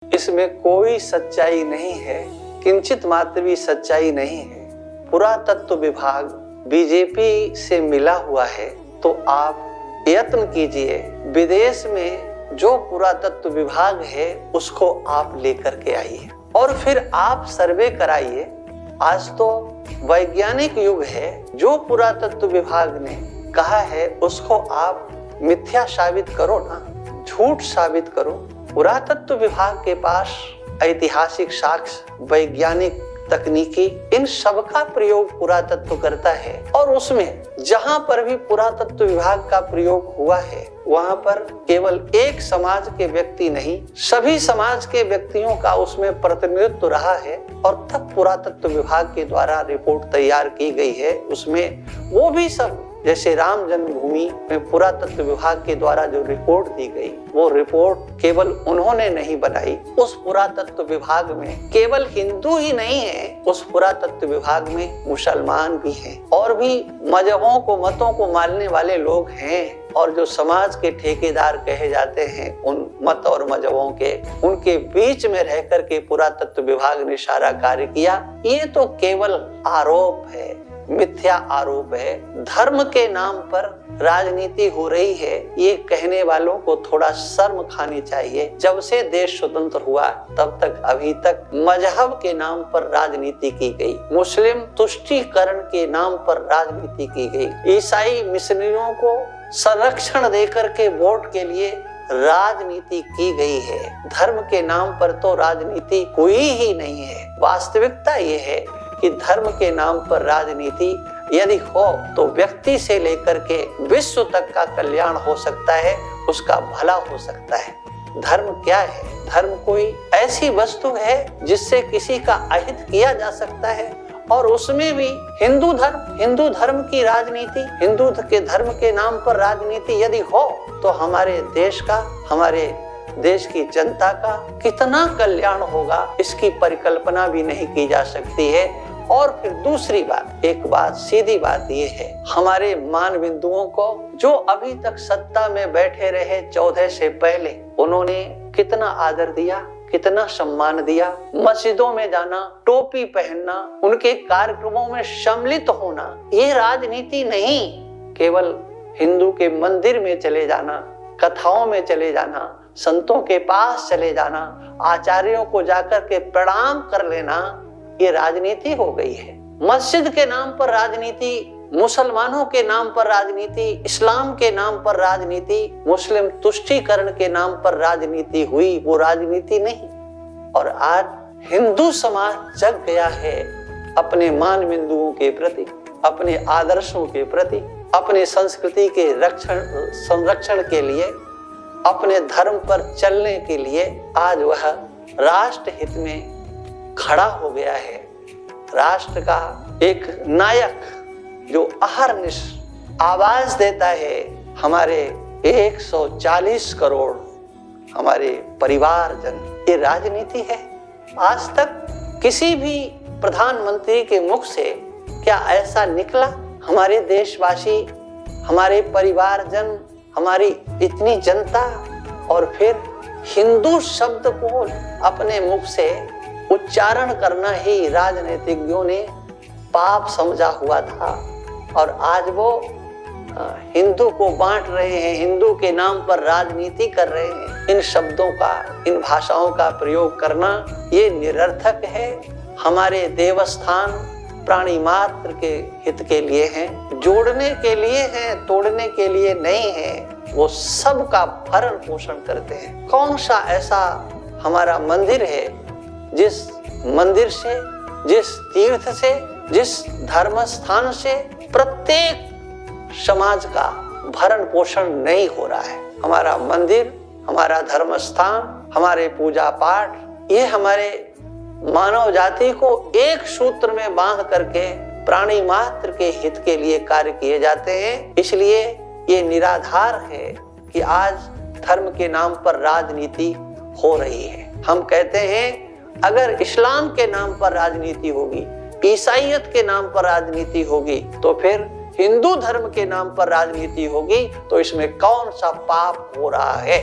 इसमें कोई सच्चाई नहीं है, किंचित मात्र भी सच्चाई नहीं है। पुरातत्व विभाग बीजेपी से मिला हुआ है तो आप यत्न कीजिए, विदेश में जो पुरातत्व विभाग है उसको आप लेकर के आइए और फिर आप सर्वे कराइए। आज तो वैज्ञानिक युग है, जो पुरातत्व विभाग ने कहा है उसको आप मिथ्या साबित करो ना, झूठ साबित करो। पुरातत्व विभाग के पास ऐतिहासिक साक्ष्य, वैज्ञानिक तकनीकी, इन सब का प्रयोग पुरातत्व करता है और उसमें जहां पर भी पुरातत्व विभाग का प्रयोग हुआ है वहां पर केवल एक समाज के व्यक्ति नहीं, सभी समाज के व्यक्तियों का उसमें प्रतिनिधित्व रहा है और तब पुरातत्व विभाग के द्वारा रिपोर्ट तैयार की गई है। उसमें वो भी सब, जैसे राम जन्मभूमि में पुरातत्व विभाग के द्वारा जो रिपोर्ट दी गई, वो रिपोर्ट केवल उन्होंने नहीं बनाई। उस पुरातत्व विभाग में केवल हिंदू ही नहीं है, उस पुरातत्व विभाग में मुसलमान भी हैं और भी मजहबों को, मतों को मानने वाले लोग हैं। और जो समाज के ठेकेदार कहे जाते हैं उन मत और मजहबों के, उनके बीच में रह कर के पुरातत्व विभाग ने सारा कार्य किया। ये तो केवल आरोप है, मिथ्या आरोप है। धर्म के नाम पर राजनीति हो रही है, ये कहने वालों को थोड़ा शर्म खानी चाहिए। जब से देश स्वतंत्र हुआ तब तक अभी तक मजहब के नाम पर राजनीति की गई, मुस्लिम तुष्टीकरण के नाम पर राजनीति की गई, ईसाई मिशनरियों को संरक्षण देकर के वोट के लिए राजनीति की गई है। धर्म के नाम पर तो राजनीति हुई ही नहीं है। वास्तविकता ये है कि धर्म के नाम पर राजनीति यदि हो तो व्यक्ति से लेकर के विश्व तक का कल्याण हो सकता है, उसका भला हो सकता है। धर्म क्या है? धर्म कोई ऐसी वस्तु है जिससे किसी का अहित किया जा सकता है और उसमें भी हिंदू धर्म की राजनीति, हिंदू के धर्म के नाम पर राजनीति यदि हो तो हमारे देश का, हमारे देश की जनता का कितना कल्याण होगा, इसकी परिकल्पना भी नहीं की जा सकती है। और फिर दूसरी बात, एक बात, सीधी बात ये है, हमारे मान बिंदुओं को जो अभी तक सत्ता में बैठे रहे 14 से पहले, उन्होंने कितना आदर दिया, कितना सम्मान दिया। मस्जिदों में जाना, टोपी पहनना, उनके कार्यक्रमों में सम्मिलित होना, ये राजनीति नहीं। केवल हिंदू के मंदिर में चले जाना, कथाओं में चले जाना, संतों के पास चले जाना, आचार्यों को जाकर के प्रणाम कर लेना, ये राजनीति हो गई है। मस्जिद के नाम पर राजनीति, मुसलमानों के नाम पर राजनीति, इस्लाम के नाम पर राजनीति, मुस्लिम तुष्टीकरण के नाम पर राजनीति हुई, वो राजनीति नहीं। और आज हिंदू समाज जग गया है अपने मान बिंदुओं के प्रति, अपने आदर्शों के प्रति, अपने संस्कृति के संरक्षण के लिए, अपने धर्म पर चलने के लिए। आज वह राष्ट्र हित में खड़ा हो गया है। राष्ट्र का एक नायक जो अहरनिश आवाज देता है, हमारे 140 करोड़ हमारे परिवारजन, ये राजनीति है। आज तक किसी भी प्रधानमंत्री के मुख से क्या ऐसा निकला? हमारे देशवासी, हमारे परिवारजन, हमारी इतनी जनता, और फिर हिंदू शब्द को अपने मुख से उच्चारण करना ही राजनीतिज्ञों ने पाप समझा हुआ था और आज वो हिंदू को बांट रहे हैं, हिंदू के नाम पर राजनीति कर रहे हैं। इन शब्दों का, इन भाषाओं का प्रयोग करना ये निरर्थक है। हमारे देवस्थान प्राणी मात्र के हित के लिए हैं, जोड़ने के लिए हैं, तोड़ने के लिए नहीं है। वो सब का भरण पोषण करते हैं। कौन सा ऐसा हमारा मंदिर है जिस मंदिर से, जिस तीर्थ से, जिस धर्म स्थान से प्रत्येक समाज का भरण पोषण नहीं हो रहा है? हमारा मंदिर, हमारा धर्म स्थान, हमारे पूजा पाठ, ये हमारे मानव जाति को एक सूत्र में बांध करके प्राणी मात्र के हित के लिए कार्य किए जाते हैं। इसलिए ये निराधार है कि आज धर्म के नाम पर राजनीति हो रही है। हम कहते हैं अगर इस्लाम के नाम पर राजनीति होगी, ईसाईयत के नाम पर राजनीति होगी, तो फिर हिंदू धर्म के नाम पर राजनीति होगी, तो इसमें कौन सा पाप हो रहा है?